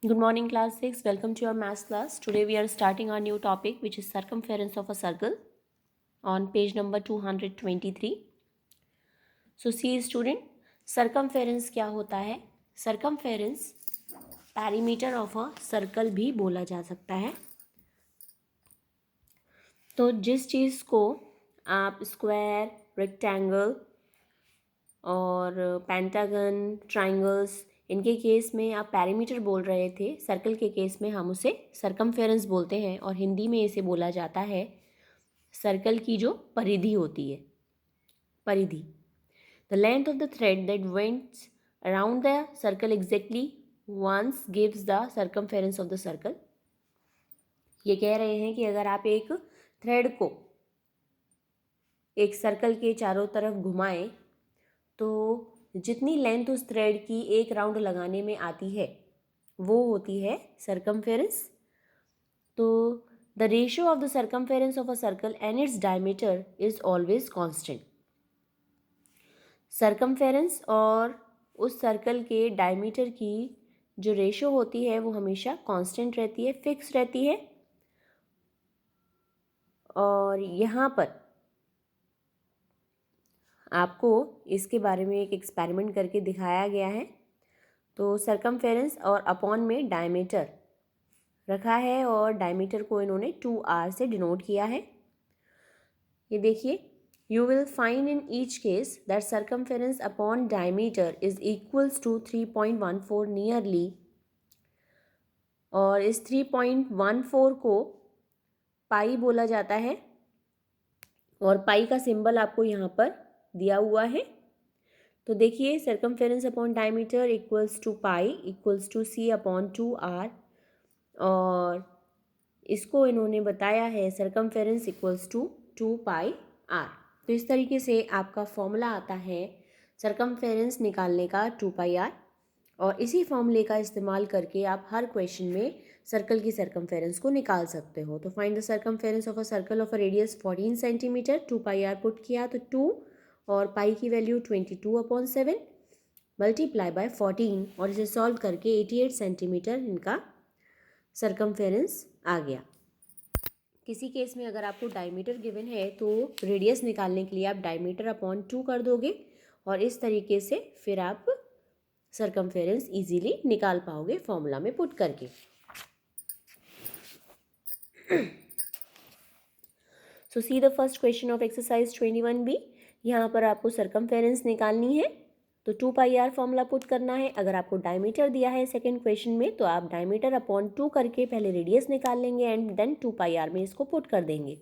Good morning, class 6. Welcome to your maths class. Today we are starting our new topic, which is circumference of a circle on page number 223. So, see student, circumference क्या होता है? Circumference perimeter of a circle भी बोला जा सकता है. तो जिस चीज़ को आप स्क्वायर, रेक्टेंगल और पेंटागन, ट्राइंगल्स, इनके केस में आप पैरीमीटर बोल रहे थे, सर्कल के केस में हम उसे सरकमफेरेंस बोलते हैं और हिंदी में इसे बोला जाता है सर्कल की जो परिधि होती है, परिधि. The length of the thread that went around the circle exactly once gives the circumference of the circle. ये कह रहे हैं कि अगर आप एक थ्रेड को एक सर्कल के चारों तरफ घुमाएं तो जितनी लेंथ उस थ्रेड की एक राउंड लगाने में आती है वो होती है सरकमफेरेंस. तो the ratio of the circumference of a circle and its diameter is always constant. Circumference और उस सर्कल के डायमीटर की जो रेशियो होती है वो हमेशा कांस्टेंट रहती है, फिक्स रहती है. और यहाँ पर आपको इसके बारे में एक एक्सपेरिमेंट करके दिखाया गया है. तो सरकमफेरेंस और अपॉन में डायमीटर रखा है और डायमीटर को इन्होंने 2r से डिनोट किया है. ये देखिए, you will find in each case that circumference upon diameter is equals to 3.14 nearly. और इस 3.14 को पाई बोला जाता है और पाई का सिंबल आपको यहाँ पर दिया हुआ है. तो देखिए, circumference upon diameter equals to pi equals to C upon 2r और इसको इन्होंने बताया है सरकमफेरेंस इक्वल्स टू 2πr. तो इस तरीके से आपका फॉर्मूला आता है सरकमफेरेंस निकालने का 2πr और इसी फॉर्मूले का इस्तेमाल करके आप हर क्वेश्चन में सर्कल की सरकमफेरेंस को निकाल सकते हो. तो find the circumference of a circle of a radius 14 centimetre. 2πr put किया तो 2 और पाई की वैल्यू 22/7 मल्टीप्लाई बाय 14 और इसे सॉल्व करके 88 सेंटीमीटर इनका सरकमफेरेंस आ गया. किसी केस में अगर आपको डायमीटर गिवन है तो रेडियस निकालने के लिए आप डायमीटर अपॉन 2 कर दोगे और इस तरीके से फिर आप सरकमफेरेंस इजीली निकाल पाओगे फॉर्मूला में पुट करके. So see the first question of exercise 21b. यहाँ पर आपको सरकमफेरेंस निकालनी है तो 2πr फॉर्मूला पुट करना है. अगर आपको डायमीटर दिया है सेकंड क्वेश्चन में तो आप डायमीटर अपॉन 2 करके पहले रेडियस निकाल लेंगे एंड देन 2πr में इसको पुट कर देंगे.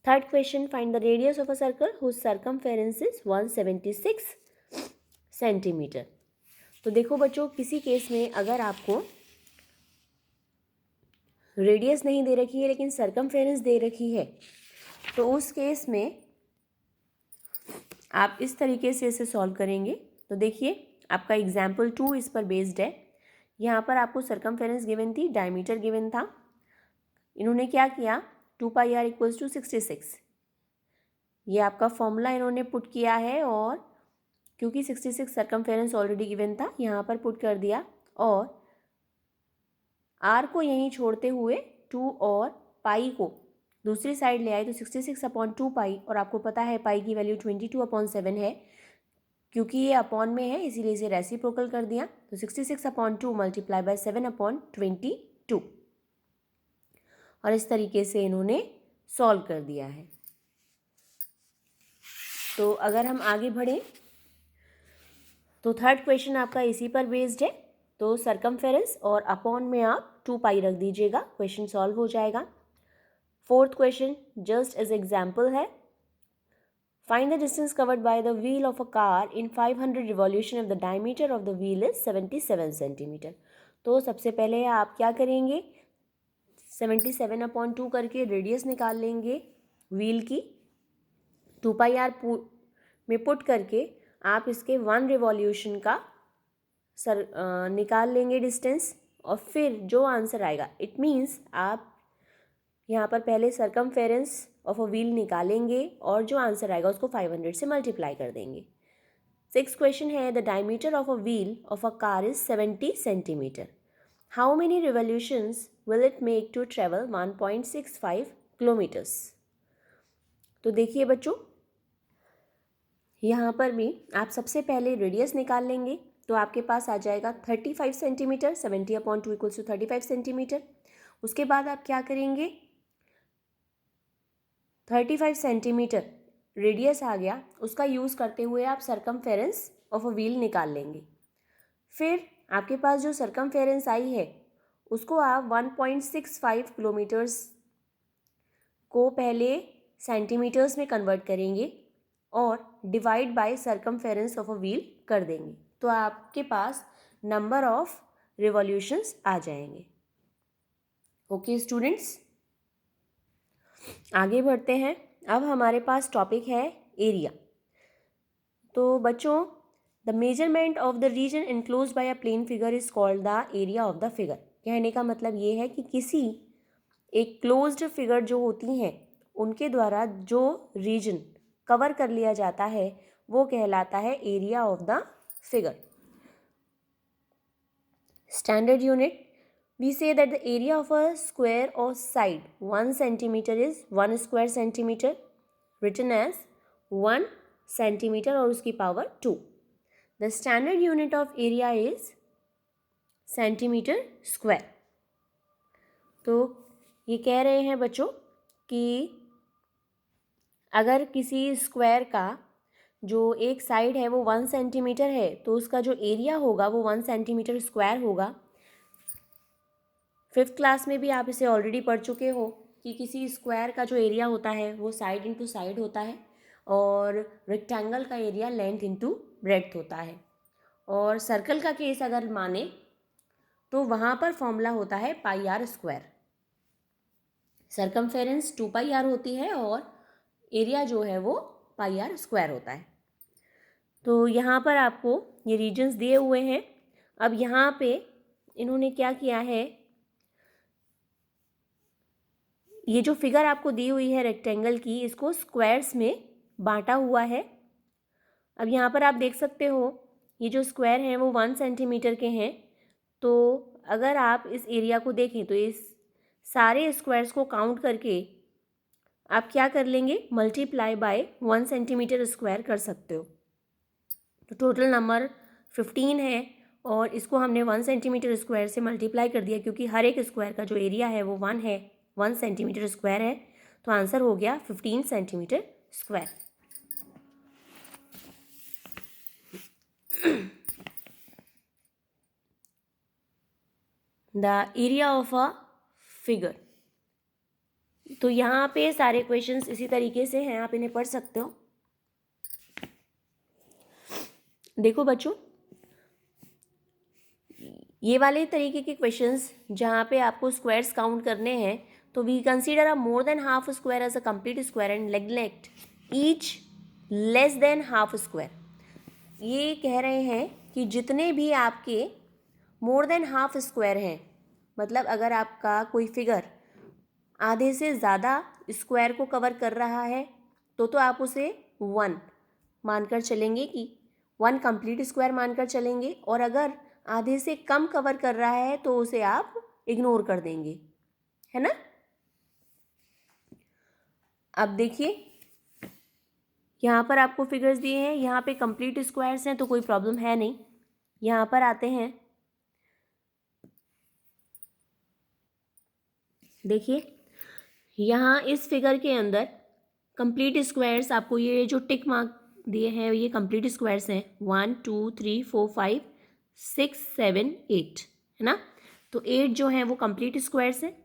Third question, find the radius of a circle whose circumference is 176 centimetre. तो देखो बच्चों, किसी केस में अगर आपको रेडियस नहीं दे रखी है लेकिन सरकमफेरेंस दे रखी है तो उस केस में आप इस तरीके से इसे सॉल्व करेंगे. तो देखिए, आपका एग्जाम्पल 2 इस पर बेस्ड है. यहाँ पर आपको सरकमफेरेंस गिवन थी, डायमीटर गिवन था. इन्होंने क्या किया, 2πr इक्वल्स टू 66 ये आपका फॉर्मूला इन्होंने पुट किया है और क्योंकि 66 सरकमफेरेंस ऑलरेडी गिवन था यहाँ पर पुट कर दिया और r को यहीं छोड़ते हुए 2 और पाई को दूसरी साइड ले आए तो 66/2π और आपको पता है पाई की वैल्यू 22/7 है. क्योंकि ये अपॉन में है इसीलिए इसे रेसिप्रोकल कर दिया. तो 66/2 मल्टीप्लाई बाय 7/22 और इस तरीके से इन्होंने सॉल्व कर दिया है. तो अगर हम आगे बढ़ें तो थर्ड क्वेश्चन आपका इसी पर बेस्ड है. तो सरकमफेरेंस और अपॉन में आप 2π रख दीजिएगा, क्वेश्चन सॉल्व हो जाएगा. Fourth question just as example है. Find the distance covered by the wheel of a car in 500 revolution if the diameter of the wheel is 77 centimeter. तो सबसे पहले आप क्या करेंगे, 77/2 करके रेडियस निकाल लेंगे व्हील की. 2πr में पुट करके आप इसके 1 रिवॉल्यूशन का निकाल लेंगे डिस्टेंस और फिर जो आंसर आएगा, इट मीन्स आप यहाँ पर पहले सरकमफेरेंस ऑफ अ व्हील निकालेंगे और जो आंसर आएगा उसको 500 से मल्टीप्लाई कर देंगे. 6th क्वेश्चन है the diameter of a wheel of a car is 70 centimetre. How many revolutions will it make to travel 1.65 kilometres. तो देखिए बच्चों, यहाँ पर भी आप सबसे पहले रेडियस निकाल लेंगे तो आपके पास आ जाएगा 35 सेंटीमीटर। 70/2 equals to 35 centimetre. उसके बाद आप क्या करेंगे, 35 सेंटीमीटर रेडियस आ गया, उसका यूज़ करते हुए आप सरकमफेरेंस ऑफ अ व्हील निकाल लेंगे। फिर आपके पास जो सरकमफेरेंस आई है उसको आप 1.65 किलोमीटर्स को पहले सेंटीमीटर्स में कन्वर्ट करेंगे और divide by circumference of a wheel कर देंगे, तो आपके पास नंबर ऑफ रिवॉल्यूशंस आ जाएंगे। ओके स्टूडेंट्स, आगे बढ़ते हैं। अब हमारे पास टॉपिक है एरिया। तो बच्चों, the measurement of the region enclosed by a plane figure is called the area of the figure. कहने का मतलब ये है कि किसी एक क्लोज्ड फिगर जो होती हैं उनके द्वारा जो रीजन कवर कर लिया जाता है वो कहलाता है area of the figure. Standard unit, we say that the area of a square or side 1 centimeter is 1 square centimeter, written as 1 centimeter और उसकी power 2. The standard unit of area is centimeter square. तो ये कह रहे हैं बच्चों कि अगर किसी स्क्वायर का जो एक साइड है वो 1 सेंटीमीटर है तो उसका जो एरिया होगा वो 1 सेंटीमीटर स्क्वायर होगा। 5th क्लास में भी आप इसे ऑलरेडी पढ़ चुके हो कि किसी स्क्वायर का जो एरिया होता है वो साइड इंटू साइड होता है और रेक्टेंगल का एरिया लेंथ इंटू ब्रेड्थ होता है। और सर्कल का केस अगर माने तो वहाँ पर फॉर्मूला होता है pi r square. Circumference 2 pi r होती है और एरिया जो है वो पाई आर स्क्वायर होता है। तो यहाँ पर आपको ये रीजन्स दिए हुए हैं। अब यहाँ पे इन्होंने क्या किया है, ये जो फिगर आपको दी हुई है रेक्टेंगल की, इसको स्क्वायर्स में बांटा हुआ है। अब यहाँ पर आप देख सकते हो ये जो स्क्वायर हैं वो 1 सेंटीमीटर के हैं। तो अगर आप इस एरिया को देखें तो इस सारे स्क्वायर्स को काउंट करके आप क्या कर लेंगे, मल्टीप्लाई बाय 1 सेंटीमीटर स्क्वायर कर सकते हो। तो टोटल नंबर 15 है और इसको हमने 1 सेंटीमीटर स्क्वायर से मल्टीप्लाई कर दिया क्योंकि हर एक स्क्वायर का जो एरिया है वो 1 है, 1 सेंटीमीटर स्क्वायर है। तो आंसर हो गया 15 centimetre square. The area of a figure. तो यहाँ पे सारे क्वेश्चंस इसी तरीके से हैं, आप इन्हें पढ़ सकते हो। देखो बच्चों, ये वाले तरीके के क्वेश्चंस जहाँ पे आपको स्क्वायर्स काउंट करने हैं तो we consider a more than half square as a complete square and neglect each less than half square. ये कह रहे हैं कि जितने भी आपके मोर देन हाफ स्क्वायर हैं, मतलब अगर आपका कोई फिगर आधे से ज़्यादा स्क्वायर को कवर कर रहा है तो आप उसे 1 मानकर चलेंगे कि 1 कंप्लीट स्क्वायर मानकर चलेंगे, और अगर आधे से कम कवर कर रहा है तो उसे आप इग्नोर कर देंगे, है ना। अब देखिए यहाँ पर आपको फिगर्स दिए हैं, यहाँ पे कंप्लीट स्क्वायर्स हैं तो कोई प्रॉब्लम है नहीं। यहाँ पर आते हैं, देखिए यहाँ इस फिगर के अंदर कंप्लीट स्क्वायर्स आपको ये जो टिक मार्क दिए हैं ये कंप्लीट स्क्वायर्स हैं 1 2 3 4 5 6 7 8, है ना। तो 8 जो हैं वो कंप्लीट स्क्वायर्स हैं।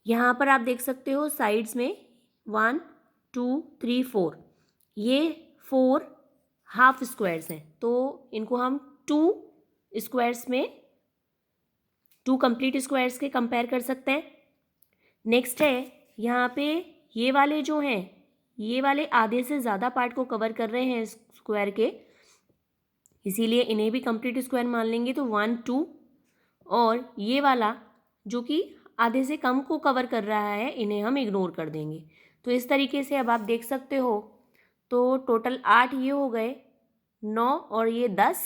यहाँ पर आप देख सकते हो साइड्स में 1 2 3 4, ये 4 हाफ स्क्वायर्स हैं तो इनको हम 2 स्क्वायर्स में 2 कंप्लीट स्क्वायर्स के कंपेयर कर सकते हैं। नेक्स्ट है यहाँ पे ये वाले जो हैं ये वाले आधे से ज़्यादा पार्ट को कवर कर रहे हैं स्क्वायर के, इसीलिए इन्हें भी कंप्लीट स्क्वायर मान लेंगे। तो 1 2, और ये वाला जो कि आधे से कम को कवर कर रहा है इन्हें हम इग्नोर कर देंगे। तो इस तरीके से अब आप देख सकते हो तो टोटल 8 ये हो गए, 9 और ये 10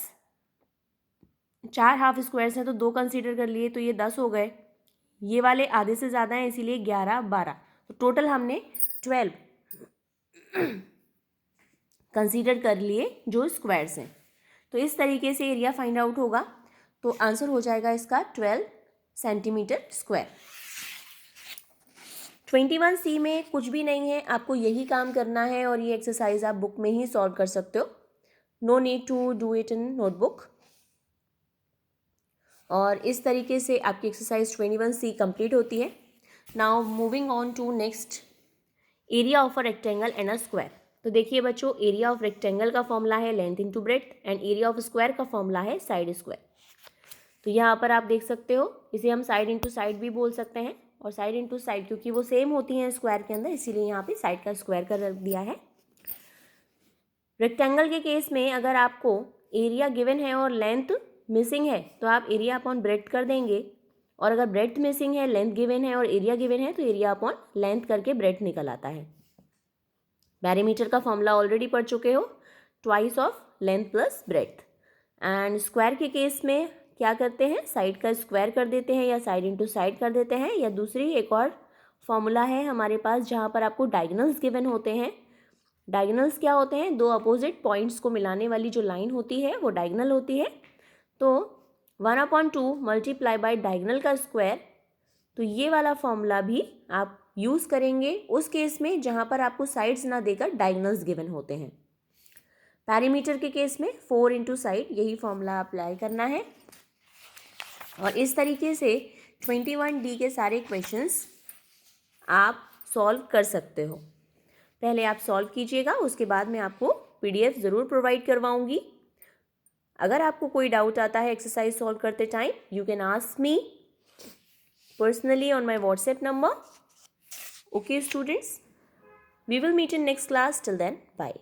4 हाफ स्क्वायर्स हैं तो 2 कंसीडर कर लिए तो ये 10 हो गए, ये वाले आधे से ज़्यादा हैं इसीलिए 11 12, तो टोटल हमने 12 कंसीडर कर लिए जो स्क्वायर्स हैं। तो इस तरीके से एरिया फाइंड आउट होगा, तो आंसर हो जाएगा इसका 12 सेंटीमीटर स्क्वायर। 21C में कुछ भी नहीं है, आपको यही काम करना है और ये एक्सरसाइज आप बुक में ही सॉल्व कर सकते हो, no need to do it in notebook. और इस तरीके से आपकी एक्सरसाइज 21C कंप्लीट होती है। Now moving on to next, area of a rectangle and a square. तो देखिए बच्चों, एरिया ऑफ रेक्टेंगल का फॉर्मूला है length into breadth and area of square का फॉर्मूला है साइड स्क्वायर। तो यहाँ पर आप देख सकते हो, इसे हम साइड इंटू साइड भी बोल सकते हैं, और साइड इंटू साइड क्योंकि वो सेम होती हैं स्क्वायर के अंदर, इसीलिए यहाँ पे साइड का स्क्वायर कर दिया है। रेक्टेंगल के केस में अगर आपको एरिया गिवन है और लेंथ मिसिंग है तो आप एरिया अपॉन ब्रेड्थ कर देंगे, और अगर ब्रेड्थ मिसिंग है, लेंथ गिवन है और एरिया गिवन है तो एरिया अपॉन लेंथ करके ब्रेड्थ निकल आता है। पेरीमीटर का फॉर्मूला ऑलरेडी पढ़ चुके हो, twice of length plus breadth. And square के केस में क्या करते हैं, साइड का स्क्वायर कर देते हैं या साइड इंटू साइड कर देते हैं, या दूसरी एक और फॉर्मूला है हमारे पास जहाँ पर आपको डायगोनल्स गिवन होते हैं। डायगोनल्स क्या होते हैं, दो अपोजिट पॉइंट्स को मिलाने वाली जो लाइन होती है वो डायगोनल होती है। तो 1/2 मल्टीप्लाई बाय डायगोनल का स्क्वायर, तो ये वाला फॉर्मूला भी आप यूज़ करेंगे उस केस में जहाँ पर आपको साइड्स ना देकर डायगोनल्स गिवन होते हैं। पेरीमीटर के केस में 4 इंटू साइड, यही फॉर्मूला अप्लाई करना है। और इस तरीके से 21D के सारे क्वेश्चंस आप सॉल्व कर सकते हो। पहले आप सॉल्व कीजिएगा, उसके बाद मैं आपको PDF ज़रूर प्रोवाइड करवाऊंगी। अगर आपको कोई डाउट आता है एक्सरसाइज सॉल्व करते time, you can ask me personally on my WhatsApp number. Okay students, we will meet in next class. Till then, bye.